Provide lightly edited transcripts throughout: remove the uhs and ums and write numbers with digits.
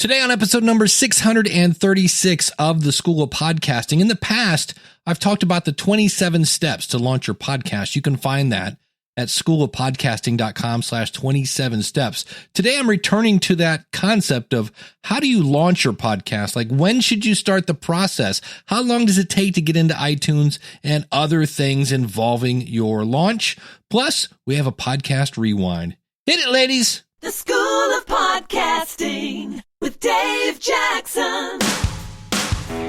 Today on episode number 636 of the School of Podcasting. In the past, I've talked about the 27 steps to launch your podcast. You can find that at schoolofpodcasting.com/27 steps. Today, I'm returning to that concept of how do you launch your podcast? Like, when should you start the process? How long does it take to get into iTunes and other things involving your launch? Plus, we have a podcast rewind. Hit it, ladies. The School of Podcasting with Dave Jackson.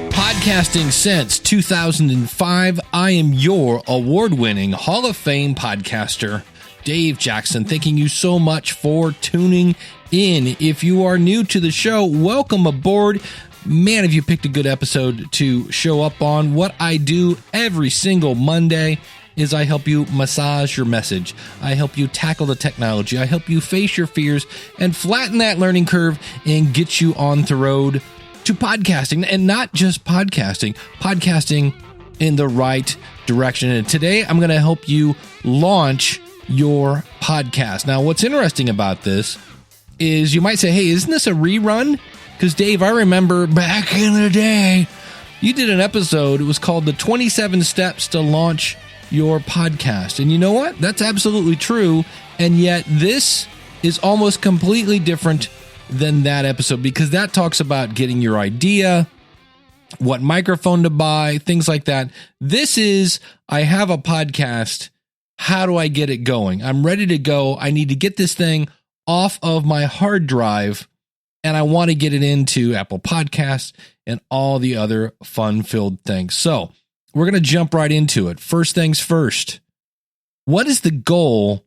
Podcasting since 2005, I am your award-winning Hall of Fame podcaster, Dave Jackson. Thanking you so much for tuning in. If you are new to the show, welcome aboard. Man, have you picked a good episode to show up on. What I do every single Monday is I help you massage your message. I help you tackle the technology. I help you face your fears and flatten that learning curve and get you on the road to podcasting, and not just podcasting in the right direction. And today I'm going to help you launch your podcast. Now, what's interesting about this is you might say, hey, isn't this a rerun? Because Dave, I remember back in the day, you did an episode. It was called the 27 Steps to Launch Your Podcast. And you know what? That's absolutely true. And yet this is almost completely different than that episode, because that talks about getting your idea, what microphone to buy, things like that. This is, I have a podcast. How do I get it going? I'm ready to go. I need to get this thing off of my hard drive, and I want to get it into Apple Podcasts and all the other fun-filled things. So we're going to jump right into it. First things first, what is the goal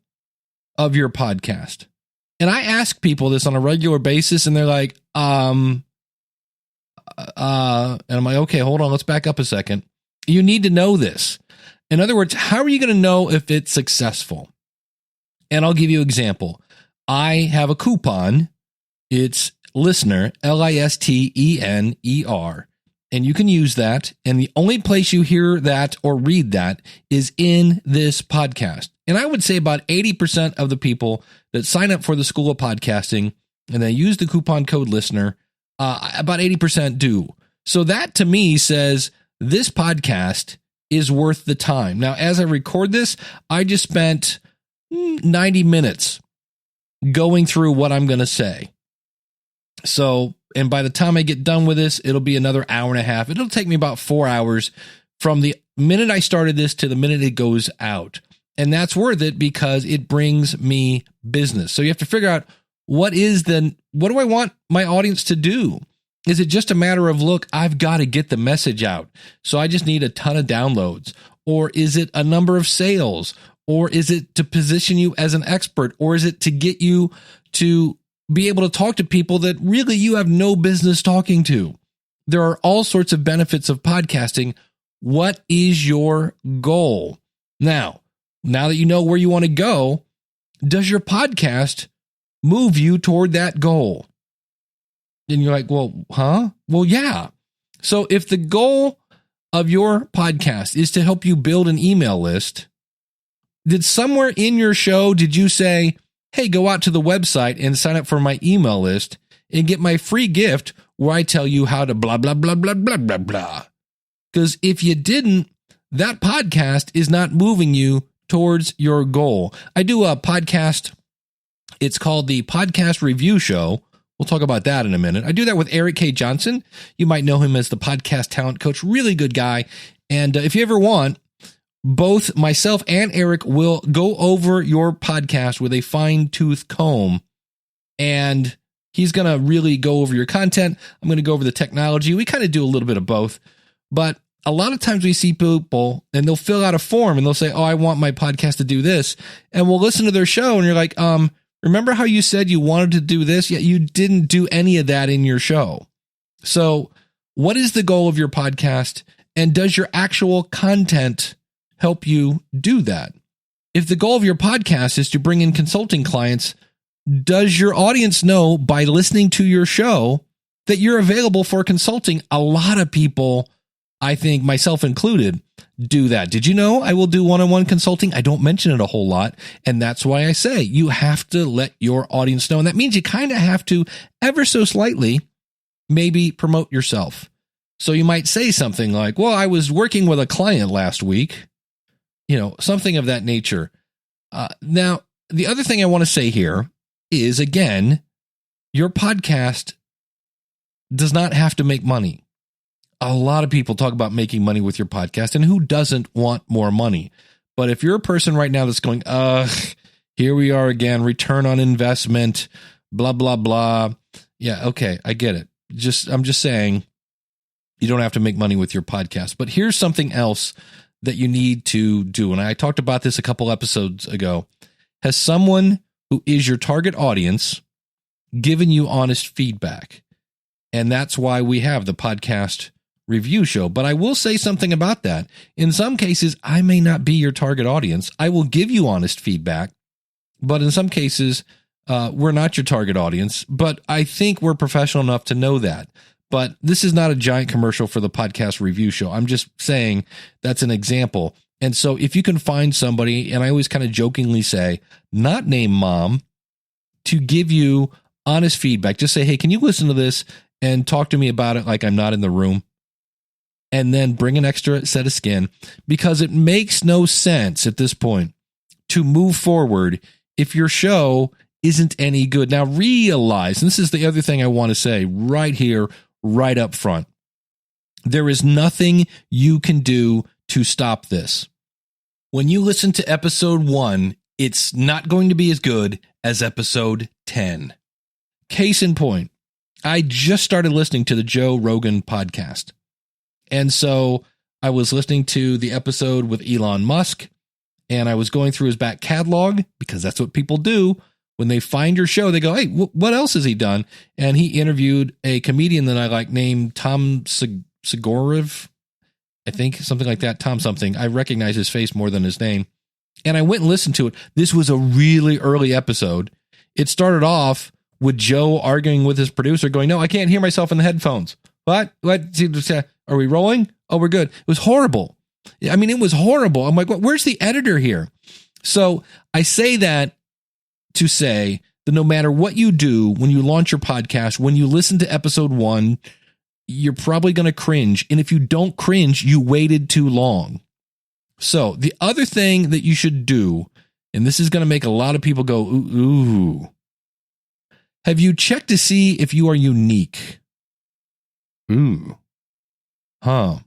of your podcast? And I ask people this on a regular basis, and they're like, and I'm like, okay, hold on, let's back up a second. You need to know this. In other words, how are you going to know if it's successful? And I'll give you an example. I have a coupon. It's listener, LISTENER. And you can use that. And the only place you hear that or read that is in this podcast. And I would say about 80% of the people that sign up for the School of Podcasting and they use the coupon code listener, about 80% do. So that to me says this podcast is worth the time. Now, as I record this, I just spent 90 minutes going through what I'm going to say. So, and by the time I get done with this, it'll be another hour and a half. It'll take me about 4 hours from the minute I started this to the minute it goes out. And that's worth it because it brings me business. So you have to figure out what do I want my audience to do? Is it just a matter of, look, I've got to get the message out, so I just need a ton of downloads? Or is it a number of sales? Or is it to position you as an expert? Or is it to get you to be able to talk to people that really you have no business talking to? There are all sorts of benefits of podcasting. What is your goal? Now that you know where you want to go, does your podcast move you toward that goal? And you're like, well, huh? Well, yeah. So if the goal of your podcast is to help you build an email list, did somewhere in your show, did you say, hey, go out to the website and sign up for my email list and get my free gift where I tell you how to blah, blah, blah, blah, blah, blah, blah? Because if you didn't, that podcast is not moving you towards your goal. I do a podcast. It's called the Podcast Review Show. We'll talk about that in a minute. I do that with Eric K. Johnson. You might know him as the podcast talent coach. Really good guy. And if you ever want, both myself and Eric will go over your podcast with a fine-tooth comb. And he's going to really go over your content. I'm going to go over the technology. We kind of do a little bit of both. But a lot of times we see people and they'll fill out a form and they'll say, oh, I want my podcast to do this. And we'll listen to their show and you're like, remember how you said you wanted to do this? Yet you didn't do any of that in your show. So what is the goal of your podcast? And does your actual content help you do that? If the goal of your podcast is to bring in consulting clients, does your audience know by listening to your show that you're available for consulting? A lot of people, I think myself included, do that. Did you know I will do one-on-one consulting? I don't mention it a whole lot. And that's why I say you have to let your audience know. And that means you kind of have to, ever so slightly, maybe promote yourself. So you might say something like, well, I was working with a client last week, something of that nature. Now, the other thing I want to say here is, again, your podcast does not have to make money. A lot of people talk about making money with your podcast, and who doesn't want more money? But if you're a person right now that's going, here we are again, return on investment, blah, blah, blah. Yeah, okay, I get it. I'm just saying you don't have to make money with your podcast. But here's something else that you need to do. And I talked about this a couple episodes ago. Has someone who is your target audience given you honest feedback? And that's why we have the podcast review show. But I will say something about that. In some cases, I may not be your target audience. I will give you honest feedback. But in some cases, we're not your target audience. But I think we're professional enough to know that. But this is not a giant commercial for the podcast review show. I'm just saying that's an example. And so if you can find somebody, and I always kind of jokingly say, not name mom, to give you honest feedback, just say, hey, can you listen to this and talk to me about it like I'm not in the room? And then bring an extra set of skin, because it makes no sense at this point to move forward if your show isn't any good. Now realize, and this is the other thing I want to say right here, right up front. There is nothing you can do to stop this. When you listen to episode 1, it's not going to be as good as episode 10. Case in point, I just started listening to the Joe Rogan podcast. And so I was listening to the episode with Elon Musk, and I was going through his back catalog, because that's what people do. When they find your show, they go, hey, what else has he done? And he interviewed a comedian that I like named Tom Segura, I think, something like that. Tom something. I recognize his face more than his name. And I went and listened to it. This was a really early episode. It started off with Joe arguing with his producer, going, no, I can't hear myself in the headphones. What? Are we rolling? Oh, we're good. It was horrible. I mean, it was horrible. I'm like, where's the editor here? So I say that to say that no matter what you do when you launch your podcast, when you listen to episode 1, you're probably going to cringe. And if you don't cringe, you waited too long. So the other thing that you should do, and this is going to make a lot of people go, ooh, have you checked to see if you are unique? Ooh. Huh.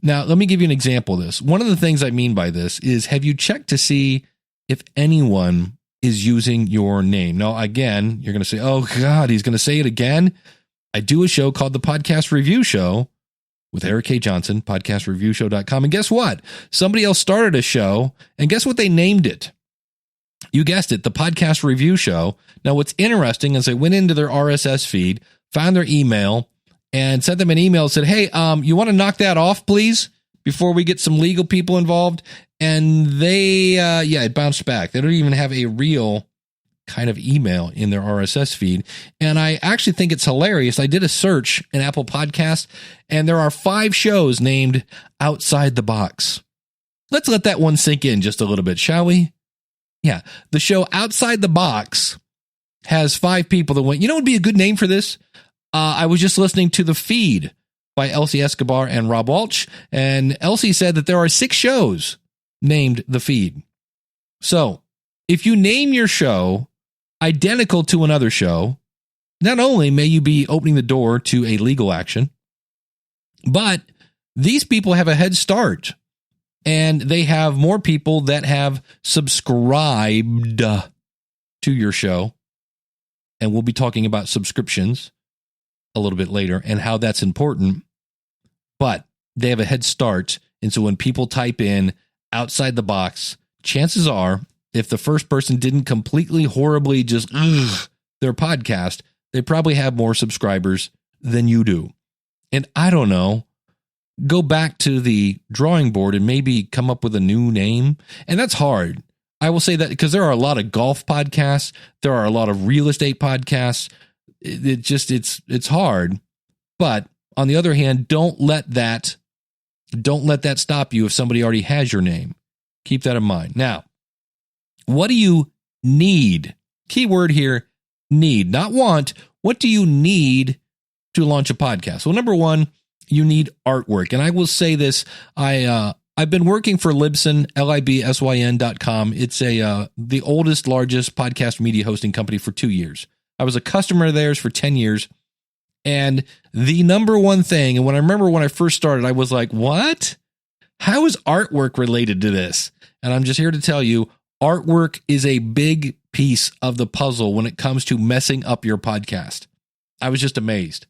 Now, let me give you an example of this. One of the things I mean by this is, have you checked to see if anyone is using your name? Now, again, you're going to say, oh, God, he's going to say it again. I do a show called the Podcast Review Show with Eric K. Johnson, podcastreviewshow.com. And guess what? Somebody else started a show, and guess what they named it? You guessed it, the Podcast Review Show. Now, what's interesting is I went into their RSS feed, found their email, and sent them an email and said, hey, you want to knock that off, please, before we get some legal people involved? And they, it bounced back. They don't even have a real kind of email in their RSS feed. And I actually think it's hilarious. I did a search in Apple Podcasts, and there are 5 shows named Outside the Box. Let's let that one sink in just a little bit, shall we? Yeah, the show Outside the Box has 5 people that went, you know what would be a good name for this? I was just listening to The Feed by Elsie Escobar and Rob Walsh, and Elsie said that there are 6 shows named The Feed. So if you name your show identical to another show, not only may you be opening the door to a legal action, but these people have a head start, and they have more people that have subscribed to your show. And we'll be talking about subscriptions a little bit later and how that's important, but they have a head start. And so when people type in Outside the Box, chances are, if the first person didn't completely horribly just their podcast, they probably have more subscribers than you do. And I don't know, go back to the drawing board and maybe come up with a new name. And that's hard. I will say that because there are a lot of golf podcasts. There are a lot of real estate podcasts. It's hard. But on the other hand, don't let that stop you if somebody already has your name. Keep that in mind. Now, what do you need? Keyword here, need, not want. What do you need to launch a podcast? Well, number one, you need artwork. And I will say this, I've been working for Libsyn, libsyn.com. It's the oldest, largest podcast media hosting company for 2 years. I was a customer of theirs for 10 years. And the number one thing, and when I first started, I was like, what? How is artwork related to this? And I'm just here to tell you, artwork is a big piece of the puzzle when it comes to messing up your podcast. I was just amazed.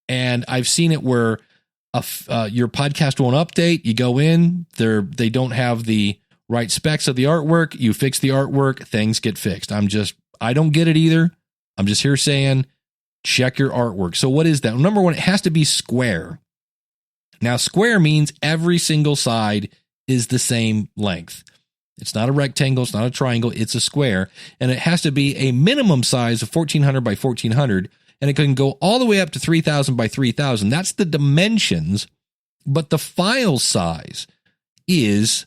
And I've seen it where your podcast won't update. You go in, they don't have the right specs of the artwork. You fix the artwork, things get fixed. I don't get it either. I'm just here saying, check your artwork. So what is that? Number one, it has to be square. Now, square means every single side is the same length. It's not a rectangle. It's not a triangle. It's a square. And it has to be a minimum size of 1400 by 1400. And it can go all the way up to 3000 by 3000. That's the dimensions. But the file size is,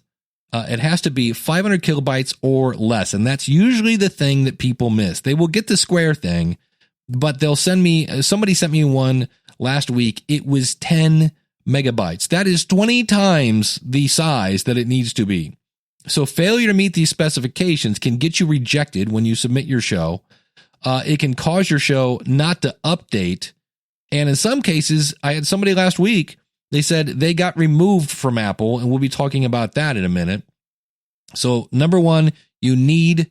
it has to be 500 kilobytes or less. And that's usually the thing that people miss. They will get the square thing, but they'll somebody sent me one last week. It was 10 megabytes. That is 20 times the size that it needs to be. So failure to meet these specifications can get you rejected when you submit your show. It can cause your show not to update. And in some cases, I had somebody last week, they said they got removed from Apple, and we'll be talking about that in a minute. So number one, you need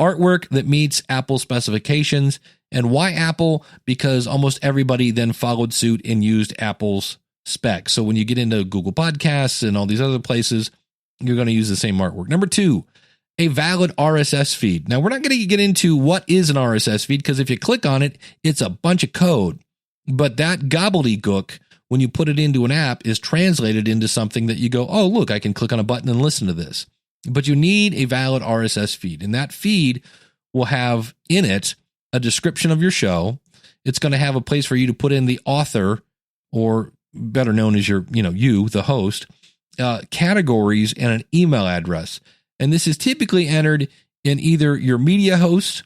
artwork that meets Apple specifications. And why Apple? Because almost everybody then followed suit and used Apple's specs. So when you get into Google Podcasts and all these other places, you're going to use the same artwork. Number two, a valid RSS feed. Now, we're not going to get into what is an RSS feed, because if you click on it, it's a bunch of code. But that gobbledygook, when you put it into an app, is translated into something that you go, oh, look, I can click on a button and listen to this. But you need a valid RSS feed. And that feed will have in it a description of your show. It's going to have a place for you to put in the author, or better known as you, the host, categories, and an email address. And this is typically entered in either your media host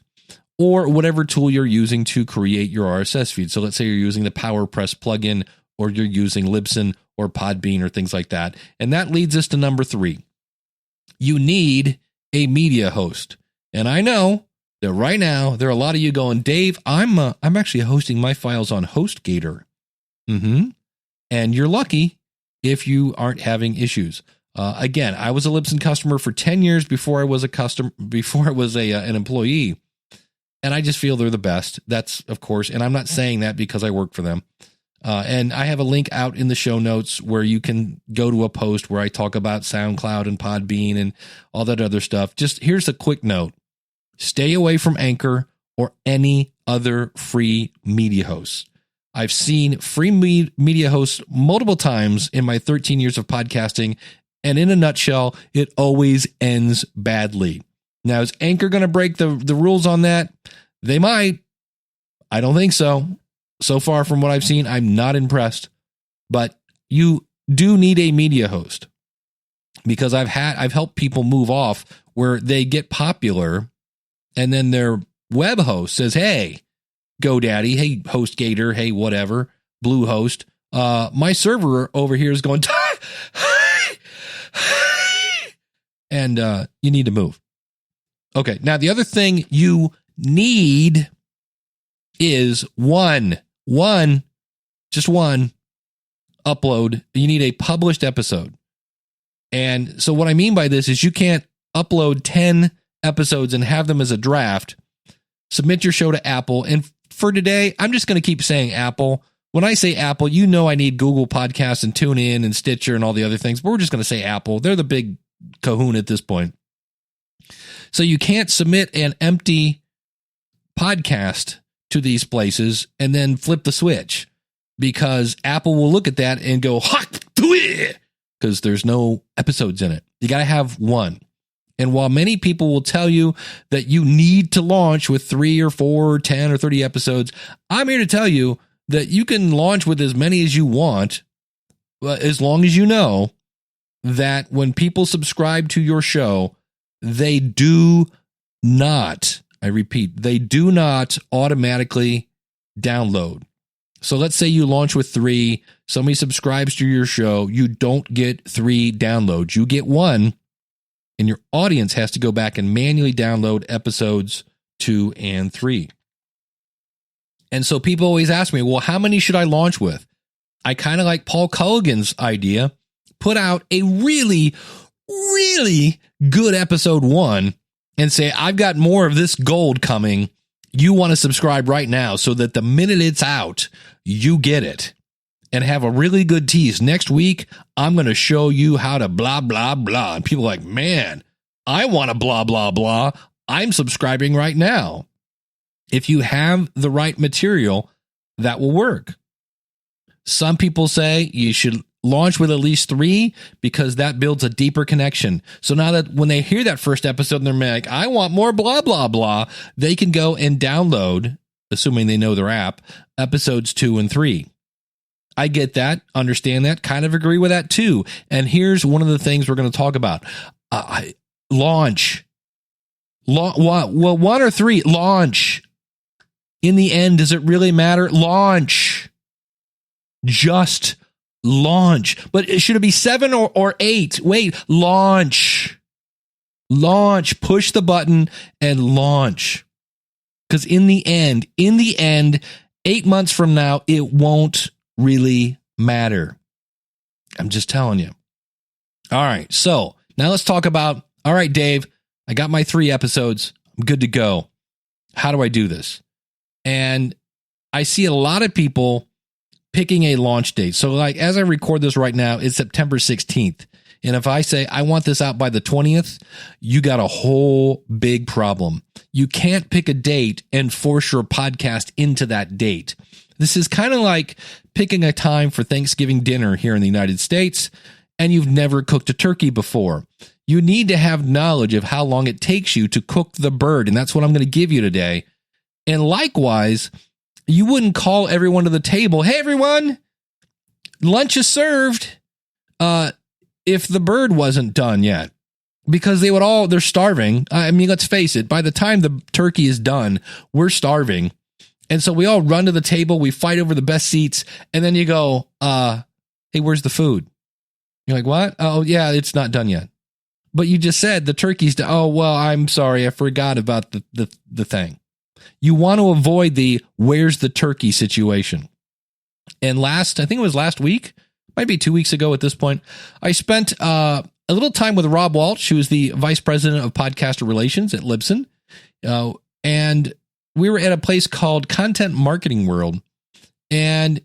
or whatever tool you're using to create your RSS feed. So let's say you're using the PowerPress plugin, or you're using Libsyn or Podbean or things like that. And that leads us to number three. You need a media host. And I know that right now there are a lot of you going, Dave, I'm actually hosting my files on HostGator. And you're lucky if you aren't having issues. Again, I was a Libsyn customer for 10 years before I was an employee. And I just feel they're the best. That's, of course, and I'm not saying that because I work for them. And I have a link out in the show notes where you can go to a post where I talk about SoundCloud and Podbean and all that other stuff. Just here's a quick note. Stay away from Anchor or any other free media hosts. I've seen free media hosts multiple times in my 13 years of podcasting, and in a nutshell, it always ends badly. Now, is Anchor going to break the rules on that? They might. I don't think so. So far from what I've seen, I'm not impressed. But you do need a media host, because I've helped people move off where they get popular, and then their web host says, hey, GoDaddy, hey, HostGator, hey, whatever, Bluehost, my server over here is going, and you need to move. Okay, now the other thing you need is just one upload. You need a published episode. And so what I mean by this is you can't upload 10 episodes and have them as a draft, submit your show to Apple. And for today, I'm just going to keep saying Apple. When I say Apple, I need Google Podcasts and TuneIn and Stitcher and all the other things, but we're just going to say Apple. They're the big kahuna at this point. So you can't submit an empty podcast to these places and then flip the switch, because Apple will look at that and go, because there's no episodes in it. You got to have one. And while many people will tell you that you need to launch with 3 or 4 or 10 or 30 episodes, I'm here to tell you that you can launch with as many as you want, as long as you know that when people subscribe to your show, they do not, I repeat, they do not automatically download. So let's say you launch with 3, somebody subscribes to your show, you don't get 3 downloads, you get 1, and your audience has to go back and manually download episodes 2 and 3. And so people always ask me, well, how many should I launch with? I kind of like Paul Culligan's idea, put out a really, really good episode 1 and say, I've got more of this gold coming. You want to subscribe right now so that the minute it's out, you get it, and have a really good tease. Next week, I'm going to show you how to blah, blah, blah. And people are like, man, I want to blah, blah, blah. I'm subscribing right now. If you have the right material, that will work. Some people say you should launch with at least 3 because that builds a deeper connection. So now that when they hear that first episode and they're like, I want more blah, blah, blah, they can go and download, assuming they know their app, episodes 2 and 3. I get that, understand that, kind of agree with that too. And here's one of the things we're going to talk about. Launch. Well, 1 or 3, launch. In the end, does it really matter? Launch. Just launch. But should it be 7 or 8? Wait, launch. Launch. Push the button and launch. Because in the end, 8 months from now, it won't really matter. I'm just telling you. All right. So now let's talk about, all right, Dave, I got my 3 episodes. I'm good to go. How do I do this? And I see a lot of people picking a launch date. So like as I record this right now, it's September 16th. And if I say I want this out by the 20th, you got a whole big problem. You can't pick a date and force your podcast into that date. This is kind of like picking a time for Thanksgiving dinner here in the United States, and you've never cooked a turkey before. You need to have knowledge of how long it takes you to cook the bird, and that's what I'm going to give you today. And likewise, you wouldn't call everyone to the table, hey, everyone, lunch is served, if the bird wasn't done yet. Because they're starving. I mean, let's face it, by the time the turkey is done, we're starving. And so we all run to the table, we fight over the best seats, and then you go, hey, where's the food? You're like, what? Oh, yeah, it's not done yet. But you just said the turkey's done. Oh, well, I'm sorry, I forgot about the thing. You want to avoid the where's the turkey situation. And I think it was last week, might be 2 weeks ago at this point, I spent a little time with Rob Walsh, who is the vice president of podcaster relations at Libsyn. And we were at a place called Content Marketing World. And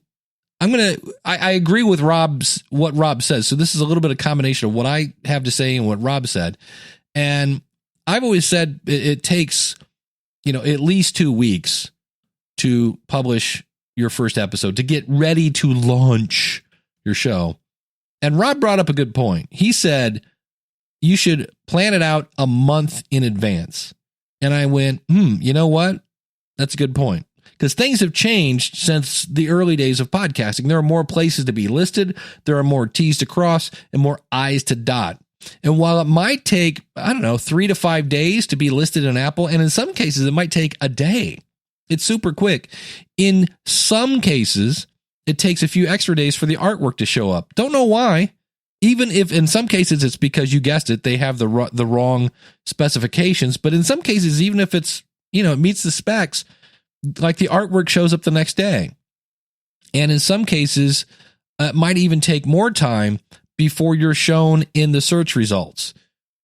I agree with what Rob says. So this is a little bit of combination of what I have to say and what Rob said. And I've always said it takes, at least 2 weeks to publish your first episode, to get ready to launch your show. And Rob brought up a good point. He said, you should plan it out a month in advance. And I went, you know what? That's a good point. Because things have changed since the early days of podcasting. There are more places to be listed. There are more T's to cross and more I's to dot. And while it might take, 3 to 5 days to be listed in Apple, and in some cases it might take a day. It's super quick. In some cases, it takes a few extra days for the artwork to show up. Don't know why. Even if in some cases it's because you guessed it, they have the wrong specifications. But in some cases, even if it's, it meets the specs, like the artwork shows up the next day. And in some cases, it might even take more time before you're shown in the search results.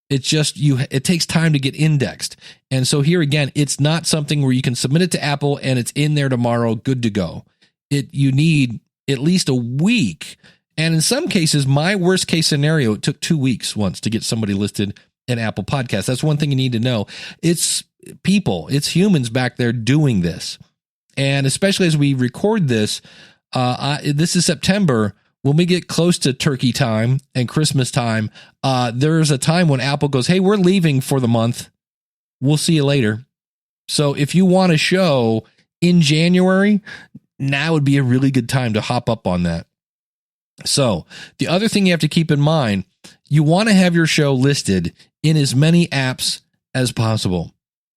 It's just it takes time to get indexed. And so here again, it's not something where you can submit it to Apple and it's in there tomorrow, good to go. You need at least a week. And in some cases, my worst case scenario, it took 2 weeks once to get somebody listed in Apple Podcasts. That's one thing you need to know. It's people, it's humans back there doing this. And especially as we record this, this is September. When we get close to turkey time and Christmas time, there's a time when Apple goes, hey, we're leaving for the month. We'll see you later. So if you want a show in January, now would be a really good time to hop up on that. So the other thing you have to keep in mind, you want to have your show listed in as many apps as possible.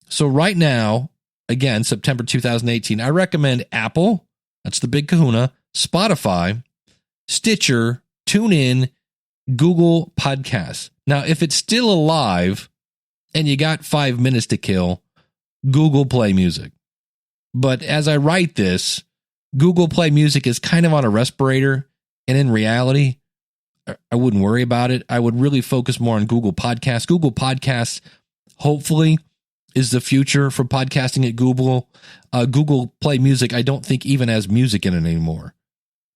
So right now, again, September 2018, I recommend Apple, That's the big kahuna. Spotify, Stitcher, TuneIn, Google Podcasts. Now, if it's still alive and you got 5 minutes to kill, Google Play Music. But as I write this, Google Play Music is kind of on a respirator. And in reality, I wouldn't worry about it. I would really focus more on Google Podcasts. Google Podcasts, hopefully, is the future for podcasting at Google. Google Play Music, I don't think even has music in it anymore.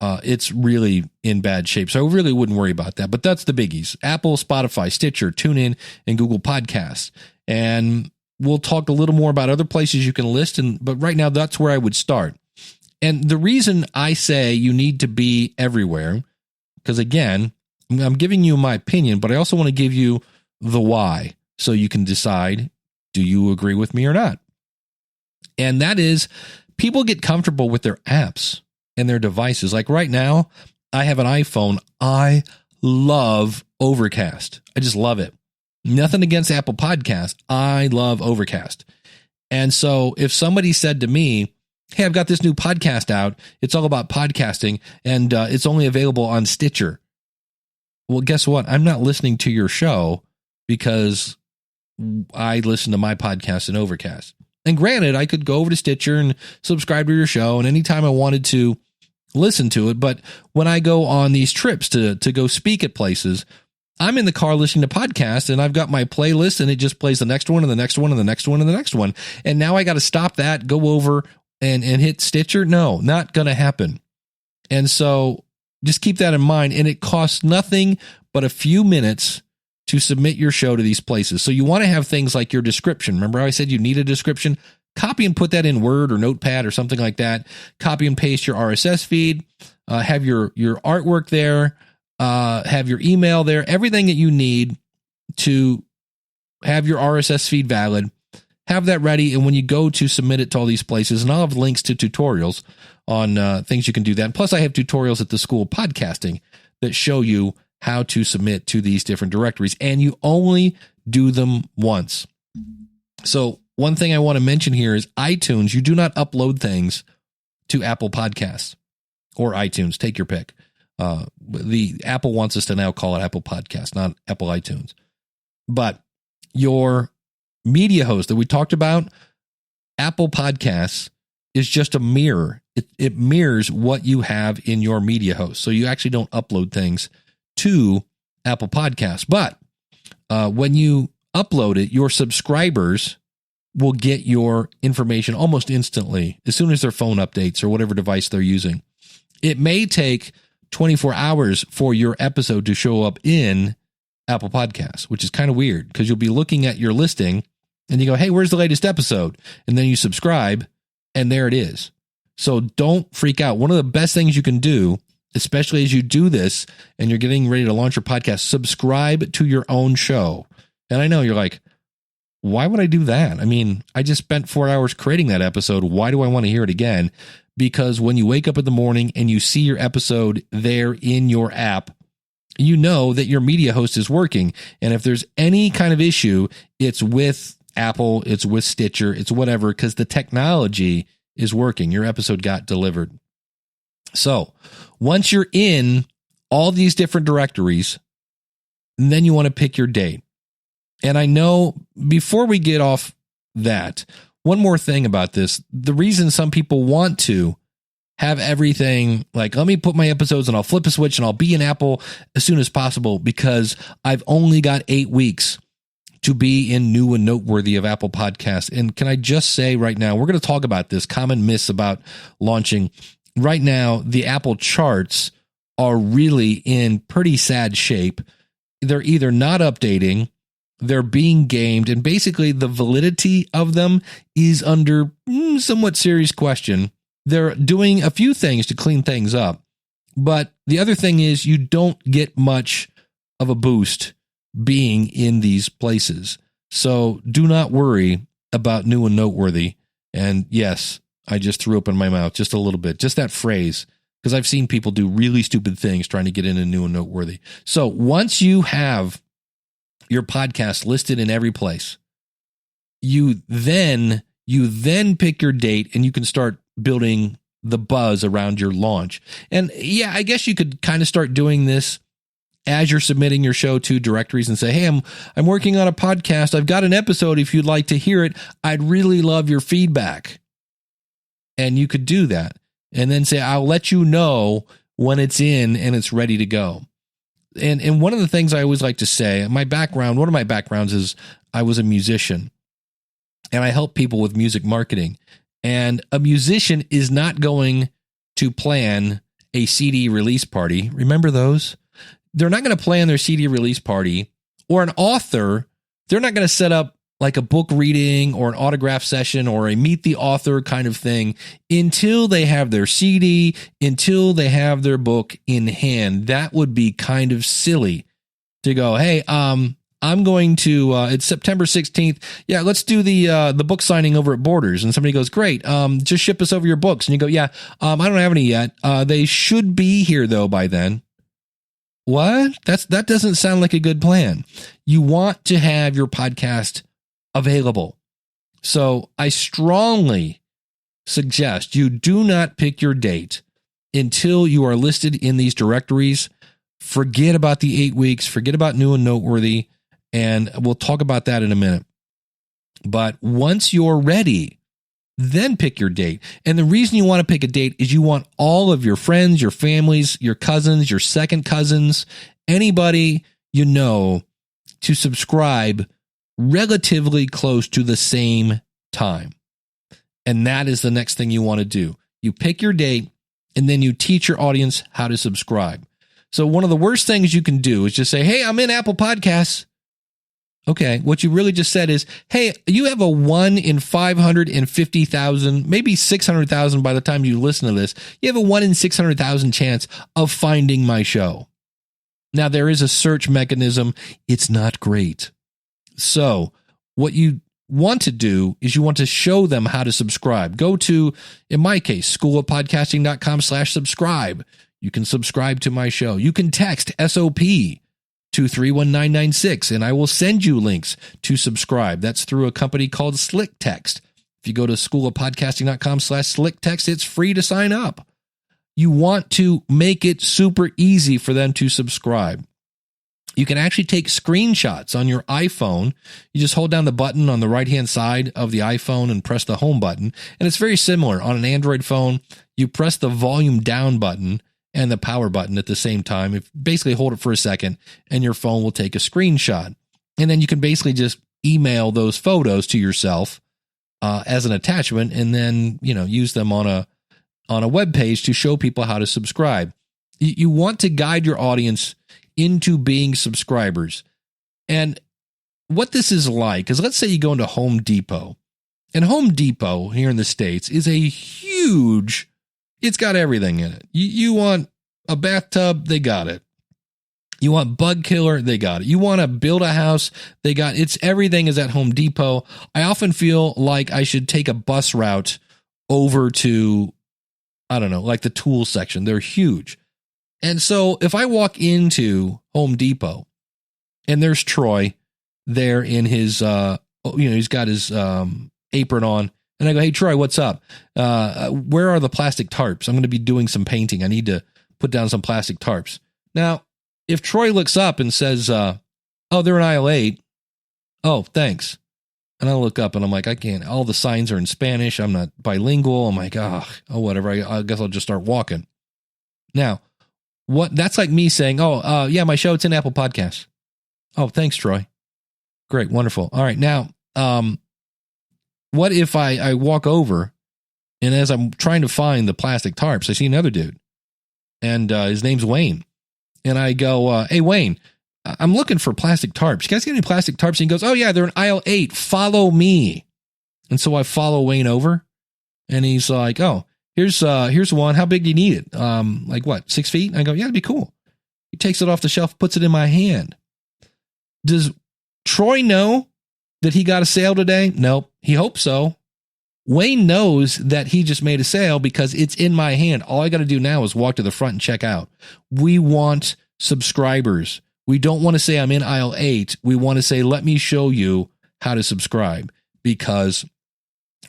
It's really in bad shape. So I really wouldn't worry about that. But that's the biggies. Apple, Spotify, Stitcher, TuneIn, and Google Podcasts. And we'll talk a little more about other places you can list. But right now, that's where I would start. And the reason I say you need to be everywhere, because again, I'm giving you my opinion, but I also want to give you the why so you can decide, do you agree with me or not? And that is, people get comfortable with their apps and their devices. Like right now, I have an iPhone. I love Overcast. I just love it. Nothing against Apple Podcasts. I love Overcast. And so if somebody said to me, hey, I've got this new podcast out, it's all about podcasting, and it's only available on Stitcher. Well, guess what? I'm not listening to your show because I listen to my podcast in Overcast. And granted, I could go over to Stitcher and subscribe to your show, and anytime I wanted to listen to it. But when I go on these trips to go speak at places, I'm in the car listening to podcasts, and I've got my playlist, and it just plays the next one and the next one and the next one and the next one. And now I got to stop that, go over and hit Stitcher. No, not going to happen. And so just keep that in mind. And it costs nothing but a few minutes to submit your show to these places. So you want to have things like your description. Remember how I said you need a description? Copy and put that in Word or Notepad or something like that. Copy and paste your RSS feed. Have your artwork there. Have your email there. Everything that you need to have your RSS feed valid. Have that ready. And when you go to submit it to all these places, and I'll have links to tutorials on things you can do that. And plus, I have tutorials at the School of Podcasting that show you how to submit to these different directories. And you only do them once. So one thing I want to mention here is iTunes. You do not upload things to Apple Podcasts or iTunes. Take your pick. The Apple wants us to now call it Apple Podcasts, not Apple iTunes. But your media host that we talked about, Apple Podcasts, is just a mirror. It mirrors what you have in your media host. So you actually don't upload things to Apple Podcasts. But when you upload it, your subscribers will get your information almost instantly as soon as their phone updates or whatever device they're using. It may take 24 hours for your episode to show up in Apple Podcasts, which is kind of weird because you'll be looking at your listing and you go, hey, where's the latest episode? And then you subscribe and there it is. So don't freak out. One of the best things you can do, especially as you do this and you're getting ready to launch your podcast, subscribe to your own show. And I know you're like, why would I do that? I mean, I just spent 4 hours creating that episode. Why do I want to hear it again? Because when you wake up in the morning and you see your episode there in your app, you know that your media host is working. And if there's any kind of issue, it's with Apple, it's with Stitcher, it's whatever, because the technology is working. Your episode got delivered. So once you're in all these different directories, then you want to pick your date. And I know before we get off that, one more thing about this, the reason some people want to have everything like, let me put my episodes and I'll flip a switch and I'll be in Apple as soon as possible because I've only got 8 weeks to be in new and noteworthy of Apple Podcasts. And can I just say right now, we're going to talk about this common myths about launching. Right now, the Apple charts are really in pretty sad shape. They're either not updating, they're being gamed, and basically the validity of them is under somewhat serious question. They're doing a few things to clean things up, but the other thing is you don't get much of a boost being in these places. So do not worry about new and noteworthy. And yes, I just threw up in my mouth just a little bit, just that phrase, because I've seen people do really stupid things trying to get in a new and noteworthy. So once you have your podcast listed in every place, you then pick your date and you can start building the buzz around your launch. And yeah, I guess you could kind of start doing this as you're submitting your show to directories and say, hey, I'm working on a podcast. I've got an episode. If you'd like to hear it, I'd really love your feedback. And you could do that and then say, I'll let you know when it's in and it's ready to go. And one of the things I always like to say, one of my backgrounds is I was a musician and I help people with music marketing. And a musician is not going to plan a CD release party. Remember those? They're not going to plan their CD release party. Or an author, they're not going to set up like a book reading or an autograph session or a meet the author kind of thing until they have their CD, until they have their book in hand. That would be kind of silly to go, hey, I'm going to, it's September 16th. Yeah, let's do the book signing over at Borders. And somebody goes, great, just ship us over your books. And you go, yeah, I don't have any yet. They should be here though by then. What? That doesn't sound like a good plan. You want to have your podcast available. So I strongly suggest you do not pick your date until you are listed in these directories. Forget about the 8 weeks, forget about new and noteworthy, and we'll talk about that in a minute. But once you're ready, then pick your date. And the reason you want to pick a date is you want all of your friends, your families, your cousins, your second cousins, anybody you know to subscribe relatively close to the same time. And that is the next thing you want to do. You pick your date and then you teach your audience how to subscribe. So one of the worst things you can do is just say, hey, I'm in Apple Podcasts. Okay, what you really just said is, hey, you have a 1 in 550,000, maybe 600,000 by the time you listen to this. You have a 1 in 600,000 chance of finding my show. Now, there is a search mechanism. It's not great. So what you want to do is you want to show them how to subscribe. Go to, in my case, schoolofpodcasting.com/subscribe. You can subscribe to my show. You can text SOP to 31996 and I will send you links to subscribe. That's through a company called SlickText. If you go to schoolofpodcasting.com/SlickText, it's free to sign up. You want to make it super easy for them to subscribe. You can actually take screenshots on your iPhone. You just hold down the button on the right-hand side of the iPhone and press the home button. And it's very similar. On an Android phone, you press the volume down button and the power button at the same time. If basically hold it for a second and your phone will take a screenshot. And then you can basically just email those photos to yourself as an attachment and then, use them on a web page to show people how to subscribe. You want to guide your audience into being subscribers. And what this is like is, let's say you go into Home Depot, and Home Depot here in the States is a huge, it's got everything in it. You want a bathtub, they got it. You want bug killer, they got it. You want to build a house, they got it. It's everything is at Home Depot. I often feel like I should take a bus route over to, I don't know, like the tool section. They're huge. And so if I walk into Home Depot and there's Troy there in his, he's got his apron on, and I go, hey, Troy, what's up? Where are the plastic tarps? I'm going to be doing some painting. I need to put down some plastic tarps. Now, if Troy looks up and says, they're in aisle 8. Oh, thanks. And I look up and I'm like, I can't, all the signs are in Spanish. I'm not bilingual. I'm like, whatever. I guess I'll just start walking. Now, that's like me saying, my show, it's in Apple Podcasts. Oh, thanks, Troy. Great. Wonderful. All right. Now, what if I walk over and as I'm trying to find the plastic tarps, I see another dude and his name's Wayne. And I go, hey, Wayne, I'm looking for plastic tarps. You guys got any plastic tarps? And he goes, oh yeah, they're in aisle 8. Follow me. And so I follow Wayne over and he's like, oh, here's one. How big do you need it? 6 feet? And I go, yeah, it'd be cool. He takes it off the shelf, puts it in my hand. Does Troy know that he got a sale today? Nope. He hopes so. Wayne knows that he just made a sale because it's in my hand. All I got to do now is walk to the front and check out. We want subscribers. We don't want to say I'm in aisle 8. We want to say, let me show you how to subscribe, because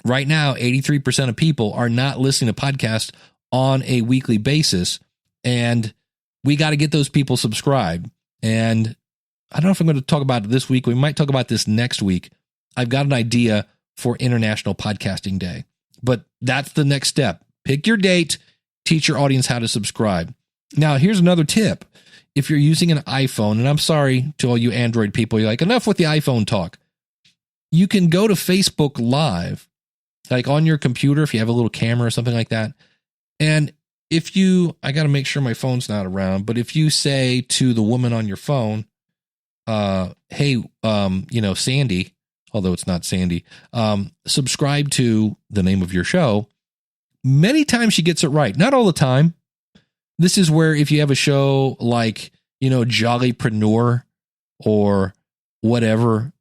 Right now, 83% of people are not listening to podcasts on a weekly basis. And we got to get those people subscribed. And I don't know if I'm going to talk about it this week. We might talk about this next week. I've got an idea for International Podcasting Day, but that's the next step. Pick your date, teach your audience how to subscribe. Now, here's another tip. If you're using an iPhone, and I'm sorry to all you Android people, you're like, enough with the iPhone talk. You can go to Facebook Live, like on your computer, if you have a little camera or something like that. And if you, I got to make sure my phone's not around, but if you say to the woman on your phone, hey, Sandy, although it's not Sandy, subscribe to the name of your show, many times she gets it right. Not all the time. This is where if you have a show like, Jollypreneur or whatever,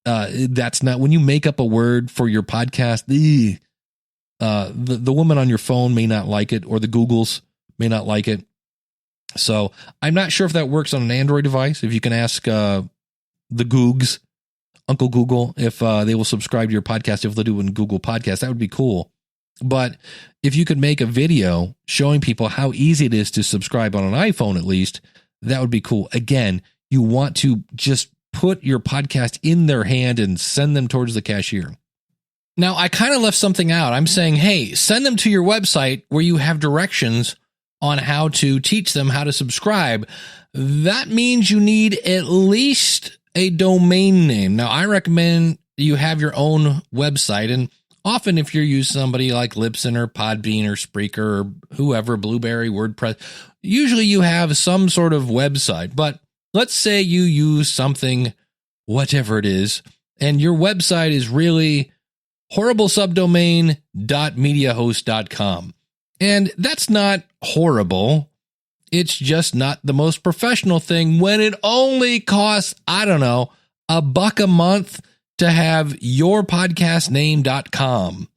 that's not, when you make up a word for your podcast, the woman on your phone may not like it, or the Googles may not like it. So I'm not sure if that works on an Android device. If you can ask the Googs, Uncle Google, if they will subscribe to your podcast, if they'll do it in Google Podcasts, that would be cool. But if you could make a video showing people how easy it is to subscribe on an iPhone, at least, that would be cool. Again, you want to just put your podcast in their hand and send them towards the cashier. Now, I kind of left something out. I'm saying, hey, send them to your website where you have directions on how to teach them how to subscribe. That means you need at least a domain name. Now, I recommend you have your own website, and often if you're using somebody like Libsyn or Podbean or Spreaker or whoever, Blueberry, WordPress, usually you have some sort of website. But let's say you use something, whatever it is, and your website is really horriblesubdomain.mediahost.com. And that's not horrible. It's just not the most professional thing when it only costs, I don't know, $1 a month to have yourpodcastname.com.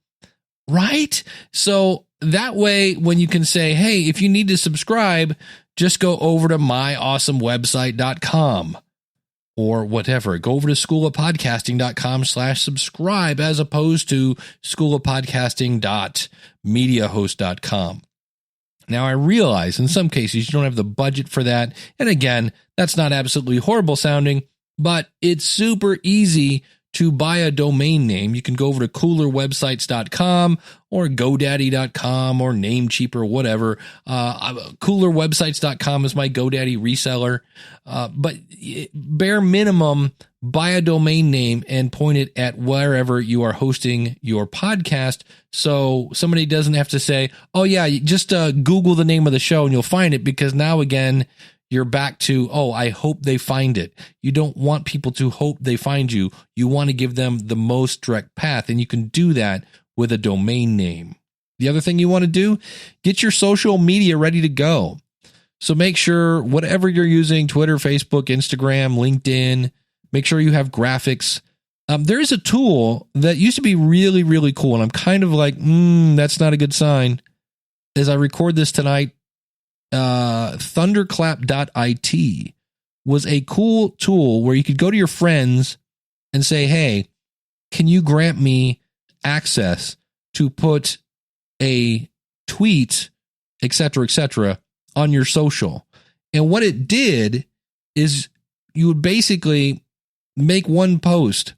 Right? So that way, when you can say, hey, if you need to subscribe, just go over to myawesomewebsite.com or whatever. Go over to schoolofpodcasting.com/subscribe as opposed to schoolofpodcasting.mediahost.com. Now, I realize in some cases you don't have the budget for that. And again, that's not absolutely horrible sounding, but it's super easy to buy a domain name. You can go over to coolerwebsites.com or GoDaddy.com or Namecheap or whatever. Coolerwebsites.com is my GoDaddy reseller. But bare minimum, buy a domain name and point it at wherever you are hosting your podcast. So somebody doesn't have to say, oh yeah, just Google the name of the show and you'll find it, because now again, you're back to, oh, I hope they find it. You don't want people to hope they find you. You want to give them the most direct path, and you can do that with a domain name. The other thing you want to do, get your social media ready to go. So make sure whatever you're using, Twitter, Facebook, Instagram, LinkedIn, make sure you have graphics. There is a tool that used to be really, really cool, and I'm kind of like, that's not a good sign. As I record this tonight, thunderclap.it was a cool tool where you could go to your friends and say, hey, can you grant me access to put a tweet, etc., on your social? And what it did is you would basically make one post,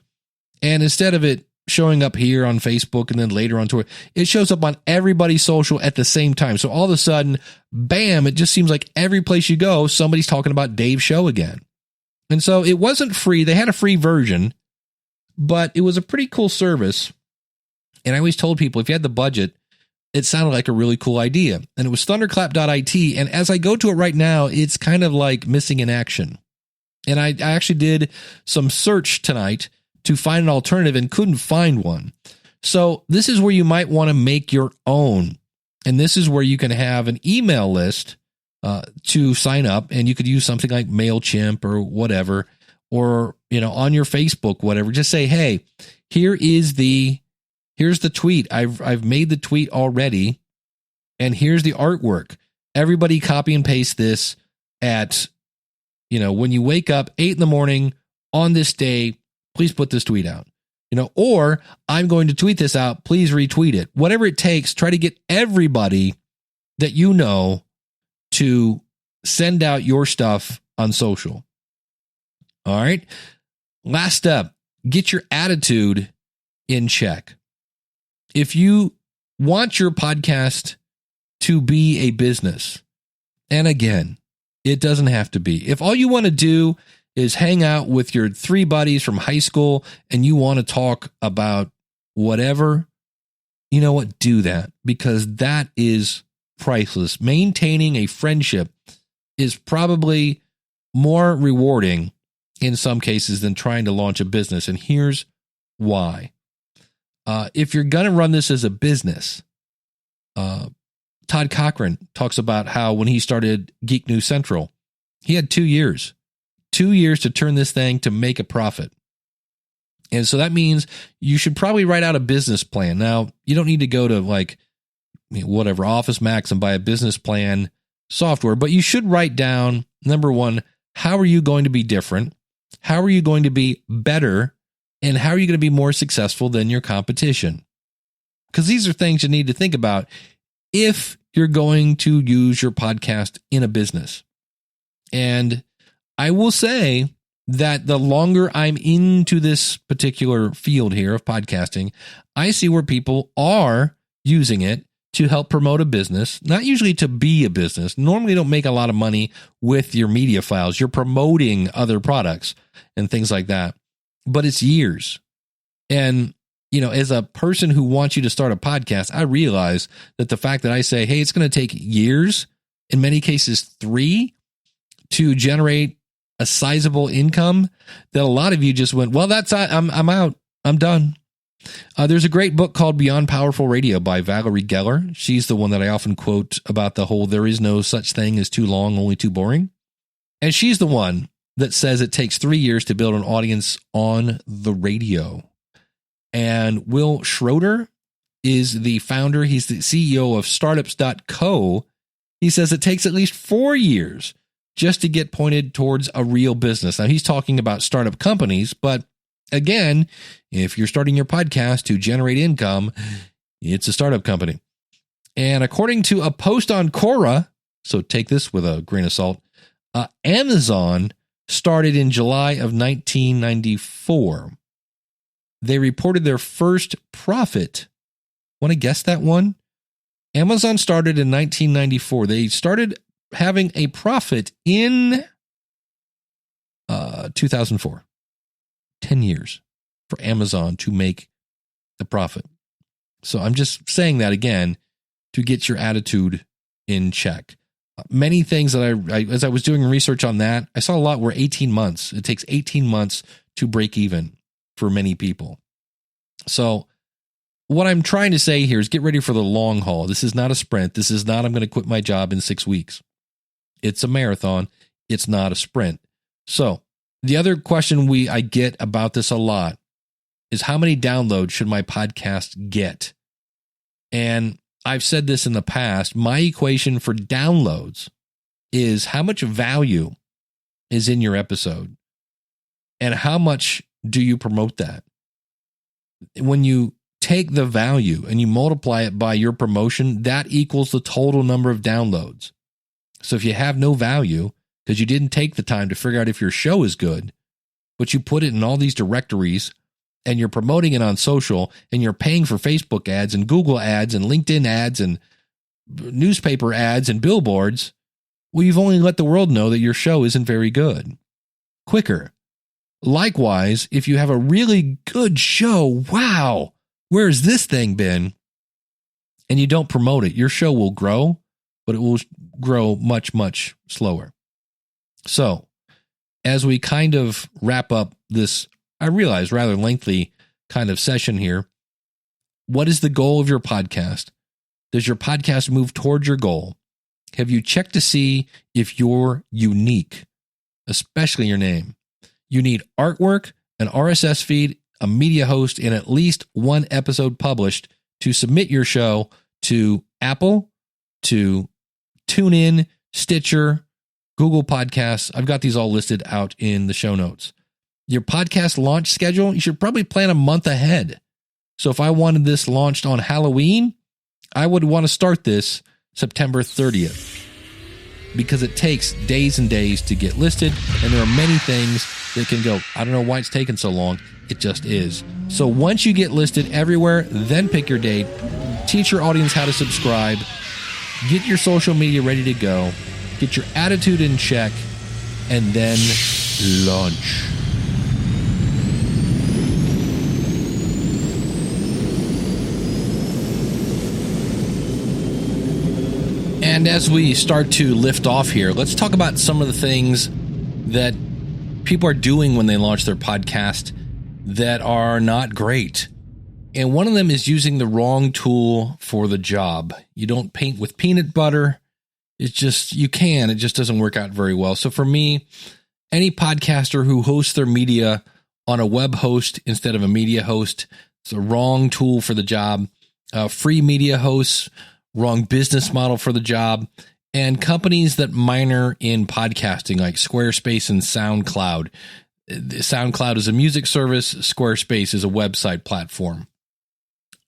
and instead of it showing up here on Facebook and then later on Twitter, it shows up on everybody's social at the same time. So all of a sudden, bam, it just seems like every place you go, somebody's talking about Dave's show again. And so it wasn't free. They had a free version, but it was a pretty cool service. And I always told people, if you had the budget, it sounded like a really cool idea. And it was thunderclap.it. And as I go to it right now, it's kind of like missing in action. And I actually did some search tonight to find an alternative and couldn't find one. So this is where you might want to make your own. And this is where you can have an email list to sign up, and you could use something like MailChimp or whatever, or, on your Facebook, whatever. Just say, hey, here's the tweet. I've made the tweet already, and here's the artwork. Everybody copy and paste this at, when you wake up 8 a.m. on this day, please put this tweet out. or I'm going to tweet this out. Please retweet it. Whatever it takes, try to get everybody that you know to send out your stuff on social. All right. Last step, get your attitude in check. If you want your podcast to be a business, and again, it doesn't have to be. If all you want to do is hang out with your 3 buddies from high school and you want to talk about whatever, you know what? Do that, because that is priceless. Maintaining a friendship is probably more rewarding in some cases than trying to launch a business. And here's why. If you're going to run this as a business, Todd Cochran talks about how when he started Geek News Central, he had 2 years to turn this thing to make a profit. And so that means you should probably write out a business plan. Now, you don't need to go to Office Max and buy a business plan software, but you should write down, number one, how are you going to be different? How are you going to be better? And how are you going to be more successful than your competition? Because these are things you need to think about if you're going to use your podcast in a business. And I will say that the longer I'm into this particular field here of podcasting, I see where people are using it to help promote a business, not usually to be a business. Normally, you don't make a lot of money with your media files. You're promoting other products and things like that. But it's years. And, as a person who wants you to start a podcast, I realize that the fact that I say, hey, it's going to take years, in many cases 3, to generate a sizable income, that a lot of you just went, well, I'm out. I'm done. There's a great book called Beyond Powerful Radio by Valerie Geller. She's the one that I often quote about the whole there is no such thing as too long, only too boring. And she's the one that says it takes 3 years to build an audience on the radio. And Will Schroeder is the founder. He's the CEO of startups.co. He says it takes at least 4 years just to get pointed towards a real business. Now, he's talking about startup companies, but again, if you're starting your podcast to generate income, it's a startup company. And according to a post on Quora, so take this with a grain of salt, Amazon started in July of 1994. They reported their first profit. Want to guess that one? Amazon started in 1994. They started having a profit in 2004. 10 years for Amazon to make the profit. So I'm just saying that again to get your attitude in check. Many things that I as I was doing research on that, I saw a lot were 18 months. It takes 18 months to break even for many people. So what I'm trying to say here is get ready for the long haul. This is not a sprint. This is not I'm going to quit my job in 6 weeks. It's a marathon. It's not a sprint. So the other question I get about this a lot is how many downloads should my podcast get? And I've said this in the past. My equation for downloads is how much value is in your episode and how much do you promote that? When you take the value and you multiply it by your promotion, that equals the total number of downloads. So if you have no value because you didn't take the time to figure out if your show is good, but you put it in all these directories and you're promoting it on social and you're paying for Facebook ads and Google ads and LinkedIn ads and newspaper ads and billboards, well, you've only let the world know that your show isn't very good. Quicker. Likewise, if you have a really good show, wow, where's this thing been? And you don't promote it, your show will grow, but it will grow much, much slower. So, as we kind of wrap up this, I realize, rather lengthy kind of session here, what is the goal of your podcast? Does your podcast move towards your goal? Have you checked to see if you're unique, especially your name? You need artwork, an RSS feed, a media host, and at least one episode published to submit your show to Apple, to TuneIn, Stitcher, Google Podcasts. I've got these all listed out in the show notes. Your podcast launch schedule, you should probably plan a month ahead. So if I wanted this launched on Halloween, I would want to start this September 30th because it takes days and days to get listed. And there are many things that can go, I don't know why it's taking so long. It just is. So once you get listed everywhere, then pick your date, teach your audience how to subscribe, get your social media ready to go, get your attitude in check, and then launch. And as we start to lift off here, let's talk about some of the things that people are doing when they launch their podcast that are not great. And one of them is using the wrong tool for the job. You don't paint with peanut butter. It's just, you can, it just doesn't work out very well. So for me, any podcaster who hosts their media on a web host instead of a media host, it's a wrong tool for the job. Free media hosts, wrong business model for the job. And companies that minor in podcasting like Squarespace and SoundCloud. SoundCloud is a music service. Squarespace is a website platform.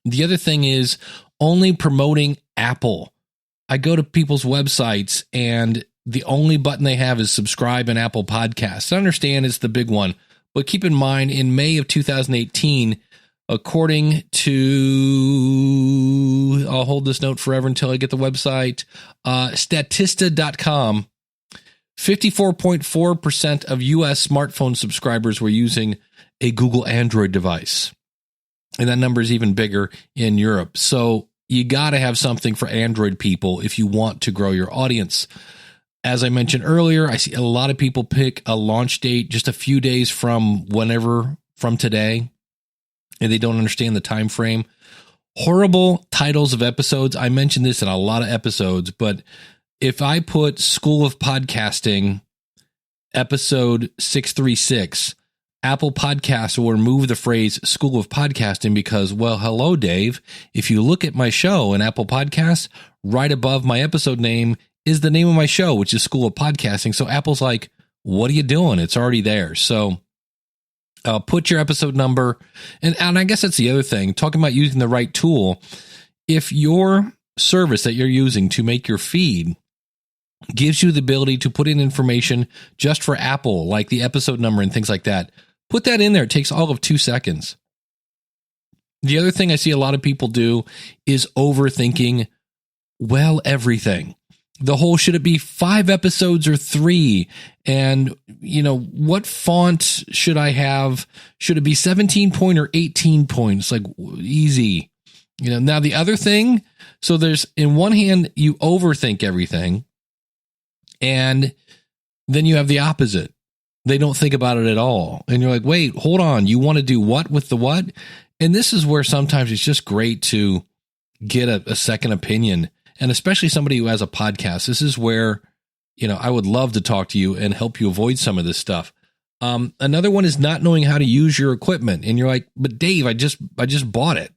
The other thing is only promoting Apple. I go to people's websites and the only button they have is subscribe in Apple Podcasts. I understand it's the big one, but keep in mind in May of 2018, according to, I'll hold this note forever until I get the website, Statista.com, 54.4% of U.S. smartphone subscribers were using a Google Android device. And that number is even bigger in Europe. So you got to have something for Android people if you want to grow your audience. As I mentioned earlier, I see a lot of people pick a launch date just a few days from whenever from today, and they don't understand the time frame. Horrible titles of episodes. I mentioned this in a lot of episodes, but if I put School of Podcasting episode 636, Apple Podcasts will remove the phrase School of Podcasting because, well, hello, Dave. If you look at my show in Apple Podcasts, right above my episode name is the name of my show, which is School of Podcasting. So Apple's like, what are you doing? It's already there. So put your episode number. And I guess that's the other thing, talking about using the right tool. If your service that you're using to make your feed gives you the ability to put in information just for Apple, like the episode number and things like that, put that in there. It takes all of 2 seconds. The other thing I see a lot of people do is overthinking, well, everything. The whole, should it be 5 episodes or 3? And, you know, what font should I have? Should it be 17 point or 18 points? Like, easy. You know, now the other thing, so there's, in one hand, you overthink everything. And then you have the opposite. They don't think about it at all. And you're like, wait, hold on. You want to do what with the what? And this is where sometimes it's just great to get a second opinion. And especially somebody who has a podcast. This is where, you know, I would love to talk to you and help you avoid some of this stuff. Another one is not knowing how to use your equipment. And you're like, but Dave, I just bought it.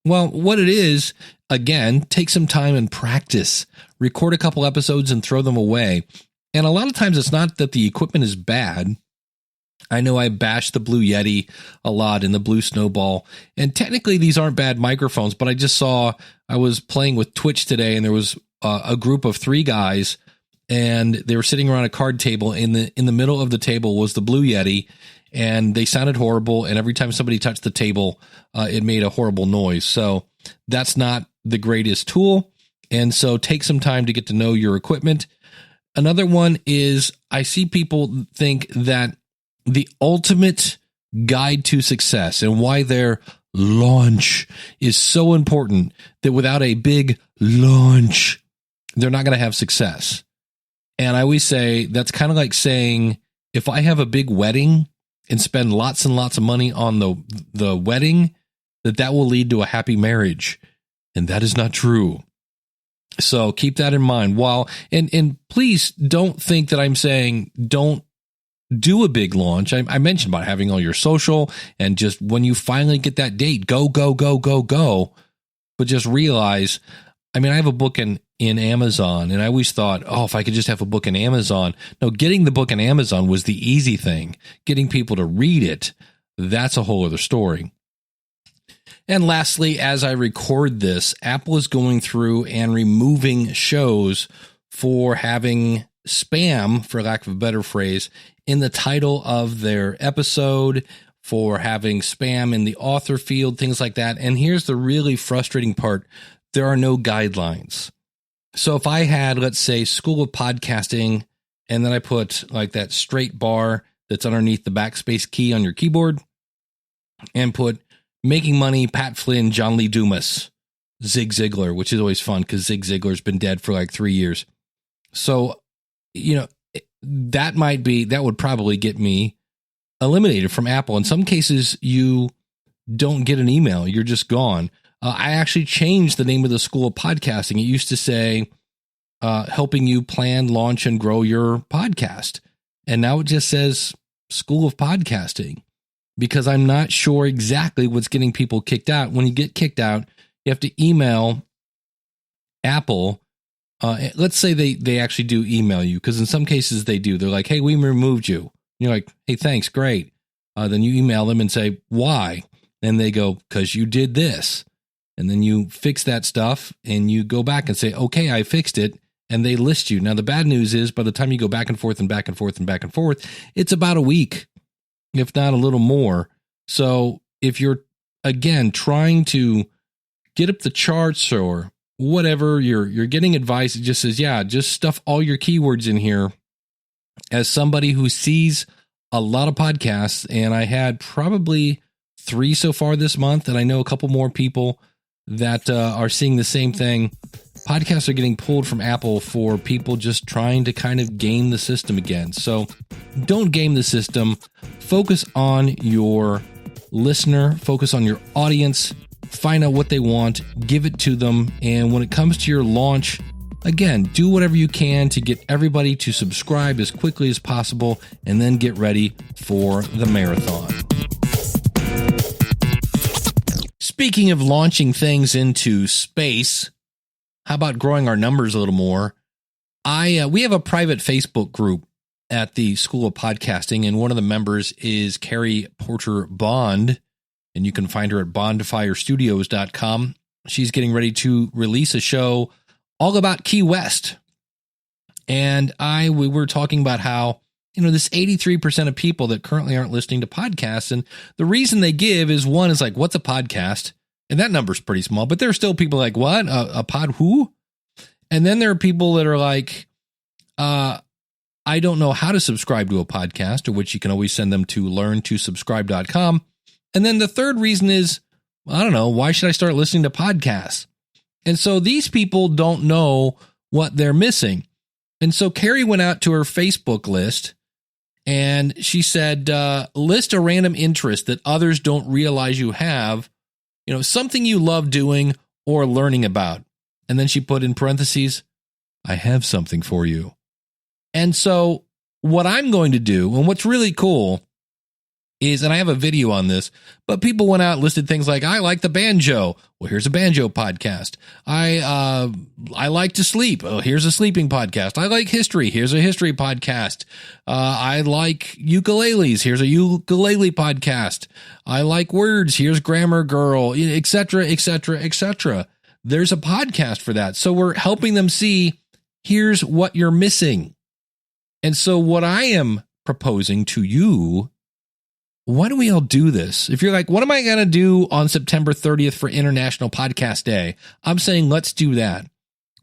Well, what it is, again, take some time and practice. Record a couple episodes and throw them away. And a lot of times it's not that the equipment is bad. I know I bash the Blue Yeti a lot and the Blue Snowball. And technically these aren't bad microphones, but I just saw, I was playing with Twitch today and there was a group of 3 guys and they were sitting around a card table. In the middle of the table was the Blue Yeti and they sounded horrible. And every time somebody touched the table, it made a horrible noise. So that's not the greatest tool. And so take some time to get to know your equipment. Another one is I see people think that the ultimate guide to success and why their launch is so important that without a big launch, they're not going to have success. And I always say that's kind of like saying, if I have a big wedding and spend lots and lots of money on the wedding, that will lead to a happy marriage. And that is not true. So keep that in mind. And please don't think that I'm saying don't do a big launch. I mentioned about having all your social and just when you finally get that date, go. But just realize, I mean, I have a book in in Amazon. And I always thought, oh, if I could just have a book in Amazon. No, getting the book in Amazon was the easy thing. Getting people to read it, that's a whole other story. And lastly, as I record this, Apple is going through and removing shows for having spam, for lack of a better phrase, in the title of their episode, for having spam in the author field, things like that. And here's the really frustrating part. There are no guidelines. So if I had, let's say, School of Podcasting, and then I put like that straight bar that's underneath the backspace key on your keyboard, and put Making Money, Pat Flynn, John Lee Dumas, Zig Ziglar, which is always fun because Zig Ziglar's been dead for like 3 years. So, that would probably get me eliminated from Apple. In some cases, you don't get an email. You're just gone. I actually changed the name of the School of Podcasting. It used to say, helping you plan, launch, and grow your podcast. And now it just says School of Podcasting, because I'm not sure exactly what's getting people kicked out. When you get kicked out, you have to email Apple. Let's say they actually do email you, because in some cases they do. They're like, hey, we removed you. And you're like, hey, thanks, great. Then you email them and say, why? And they go, because you did this. And then you fix that stuff and you go back and say, okay, I fixed it. And they list you. Now, the bad news is by the time you go back and forth and back and forth and back and forth, it's about a week, if not a little more. So if you're, again, trying to get up the charts or whatever, you're getting advice, it just says, yeah, just stuff all your keywords in here. As somebody who sees a lot of podcasts, and I had probably 3 so far this month, and I know a couple more people that are seeing the same thing. Podcasts are getting pulled from Apple for people just trying to kind of game the system again. So don't game the system. Focus on your listener, focus on your audience, find out what they want, give it to them. And when it comes to your launch, again, do whatever you can to get everybody to subscribe as quickly as possible, and then get ready for the marathon. Speaking of launching things into space, how about growing our numbers a little more? We have a private Facebook group at the School of Podcasting, and one of the members is Carrie Porter Bond, and you can find her at bondfirestudios.com. She's getting ready to release a show all about Key West. And we were talking about how, this 83% of people that currently aren't listening to podcasts, and the reason they give is, one is like, what's a podcast? And that number's pretty small, but there are still people like, what? A pod who? And then there are people that are like, I don't know how to subscribe to a podcast, to which you can always send them to learntosubscribe.com. And then the third reason is, I don't know, why should I start listening to podcasts? And so these people don't know what they're missing. And so Carrie went out to her Facebook list and she said, list a random interest that others don't realize you have, something you love doing or learning about. And then she put in parentheses, I have something for you. And so what I'm going to do, and what's really cool is, and I have a video on this, but people went out and listed things like, I like the banjo. Well, here's a banjo podcast. I like to sleep. Oh, here's a sleeping podcast. I like history. Here's a history podcast. I like ukuleles. Here's a ukulele podcast. I like words. Here's Grammar Girl, et cetera, et cetera, et cetera. There's a podcast for that. So we're helping them see, here's what you're missing. And so what I am proposing to you, why don't we all do this? If you're like, what am I going to do on September 30th for International Podcast Day? I'm saying, let's do that.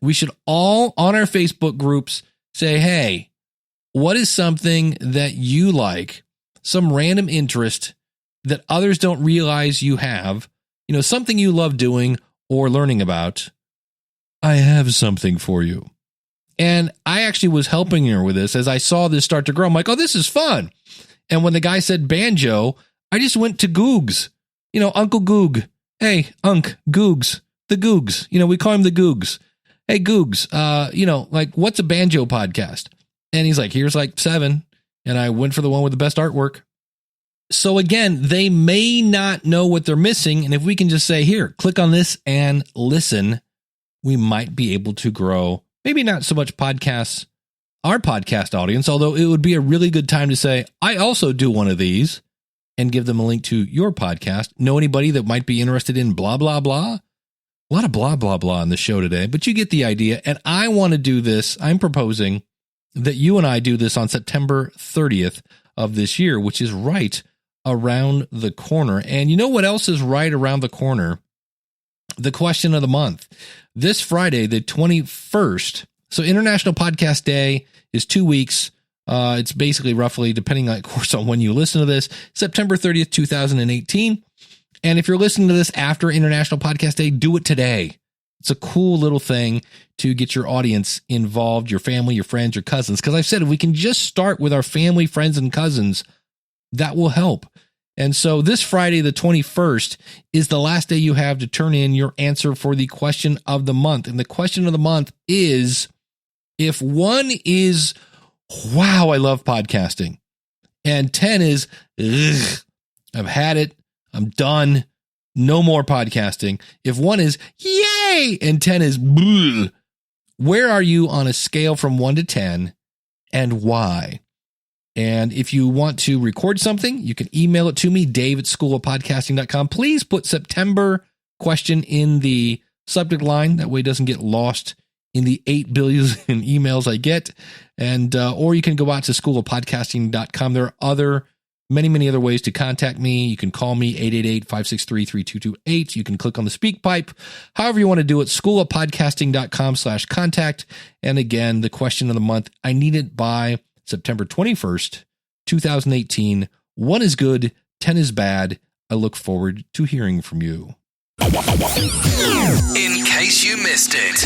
We should all on our Facebook groups say, hey, what is something that you like? Some random interest that others don't realize you have, something you love doing or learning about. I have something for you. And I actually was helping her with this as I saw this start to grow. I'm like, oh, this is fun. And when the guy said banjo, I just went to Googs, Uncle Goog. Hey, Googs, the Googs. We call him the Googs. Hey, Googs, what's a banjo podcast? And he's like, here's like 7. And I went for the one with the best artwork. So again, they may not know what they're missing. And if we can just say, here, click on this and listen, we might be able to grow, maybe not so much our podcast audience, although it would be a really good time to say, I also do one of these, and give them a link to your podcast. Know anybody that might be interested in blah, blah, blah? A lot of blah, blah, blah on the show today, but you get the idea. And I want to do this. I'm proposing that you and I do this on September 30th of this year, which is right around the corner. And you know what else is right around the corner? The question of the month. This Friday, the 21st. So International Podcast Day is 2 weeks. It's basically roughly, depending on, of course, on when you listen to this, September 30th, 2018. And if you're listening to this after International Podcast Day, do it today. It's a cool little thing to get your audience involved, your family, your friends, your cousins. Because I've said, if we can just start with our family, friends, and cousins, that will help. And so this Friday, the 21st, is the last day you have to turn in your answer for the question of the month. And the question of the month is, if 1 is, wow, I love podcasting, and 10 is, ugh, I've had it, I'm done, no more podcasting. If 1 is, yay, and 10 is, bleh, where are you on a scale from 1 to 10, and why? And if you want to record something, you can email it to me, dave@schoolofpodcasting.com. Please put September question in the subject line. That way it doesn't get lost in the 8 billion emails I get. And, or you can go out to schoolofpodcasting.com. There are many other ways to contact me. You can call me 888-563-3228. You can click on the speak pipe. However you want to do it, schoolofpodcasting.com/contact. And again, the question of the month, I need it by September 21st, 2018. 1 is good, 10 is bad. I look forward to hearing from you. In case you missed it,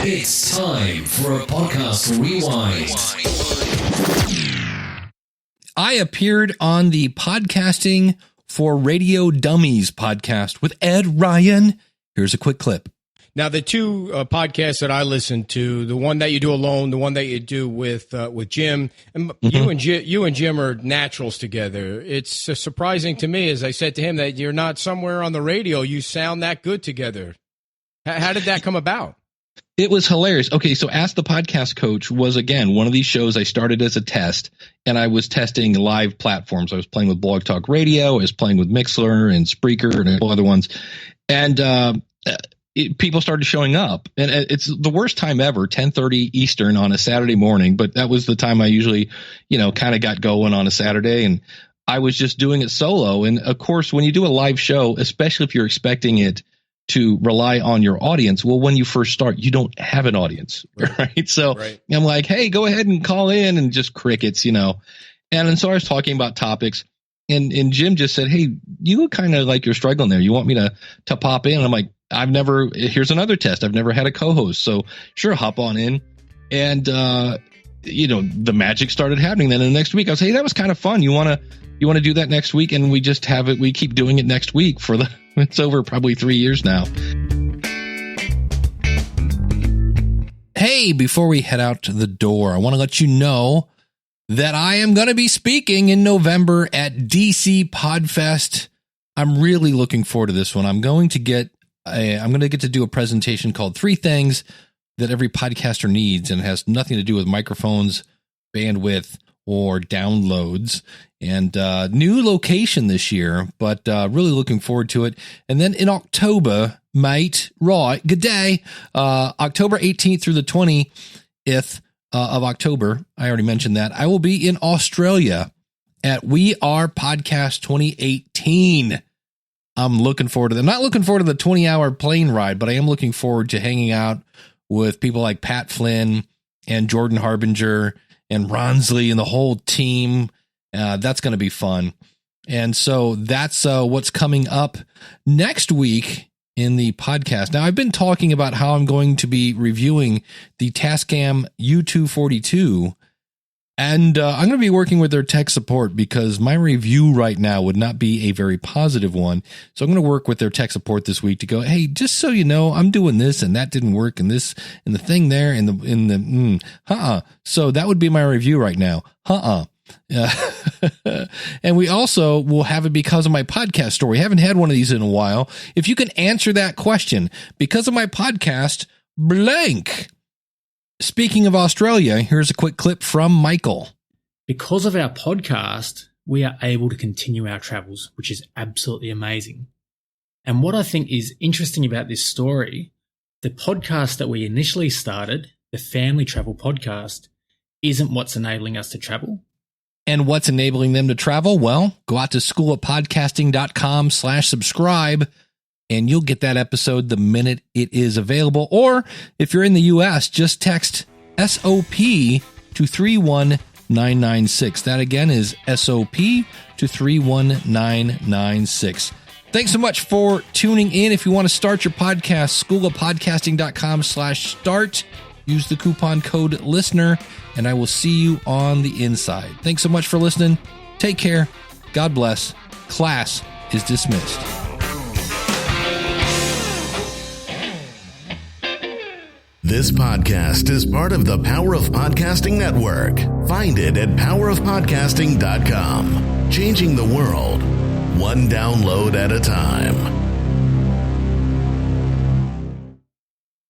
it's time for a podcast rewind. I appeared on the Podcasting for Radio Dummies podcast with Ed Ryan. Here's a quick clip. Now, the two podcasts that I listen to, the one that you do alone, the one that you do with Jim, and you and Jim are naturals together. It's surprising to me, as I said to him, that you're not somewhere on the radio. You sound that good together. How did that come about? It was hilarious. Okay, so Ask the Podcast Coach was, again, one of these shows I started as a test, and I was testing live platforms. I was playing with Blog Talk Radio, I was playing with Mixler and Spreaker and a couple other ones, and people started showing up. And it's the worst time ever, 10:30 Eastern on a Saturday morning, but that was the time I usually, kind of got going on a Saturday, and I was just doing it solo. And, of course, when you do a live show, especially if you're expecting it to rely on your audience, well, when you first start, you don't have an audience, right? So I'm like, hey, go ahead and call in, and just crickets, And so I was talking about topics, and Jim just said, hey, you look kind of like you're struggling there. You want me to pop in? And I'm like, here's another test. I've never had a co-host. So sure, hop on in. And, the magic started happening. Then the next week I was, hey, that was kind of fun. You want to do that next week? And we just have it. We keep doing it next week it's over probably 3 years now. Hey, before we head out to the door, I want to let you know that I am going to be speaking in November at DC Podfest. I'm really looking forward to this one. I'm going to get to do a presentation called 3 Things That Every Podcaster Needs, and it has nothing to do with microphones, bandwidth, or downloads. And new location this year, but really looking forward to it. And then in October, good day, October 18th through the 20th of October, I already mentioned that, I will be in Australia at We Are Podcast 2018. I'm looking forward to that. I'm not looking forward to the 20-hour plane ride, but I am looking forward to hanging out with people like Pat Flynn and Jordan Harbinger and Ronsley and the whole team. That's going to be fun. And so that's what's coming up next week in the podcast. Now, I've been talking about how I'm going to be reviewing the Tascam U242, and I'm going to be working with their tech support because my review right now would not be a very positive one. So I'm going to work with their tech support this week to go, hey, just so you know, I'm doing this and that didn't work and this and the thing there and So that would be my review right now. And we also will have it because of my podcast story. We haven't had one of these in a while. If you can answer that question, because of my podcast, blank. Speaking of Australia, here's a quick clip from Michael. Because of our podcast, we are able to continue our travels, which is absolutely amazing. And what I think is interesting about this story, the podcast that we initially started, the Family Travel Podcast, isn't what's enabling us to travel. And what's enabling them to travel? Well, go out to schoolofpodcasting.com/subscribe and you'll get that episode the minute it is available. Or if you're in the US, just text SOP to 31996. That again is SOP to 31996. Thanks so much for tuning in. If you want to start your podcast, schoolofpodcasting.com/start. Use the coupon code LISTENER, and I will see you on the inside. Thanks so much for listening. Take care. God bless. Class is dismissed. This podcast is part of the Power of Podcasting Network. Find it at powerofpodcasting.com. Changing the world, one download at a time.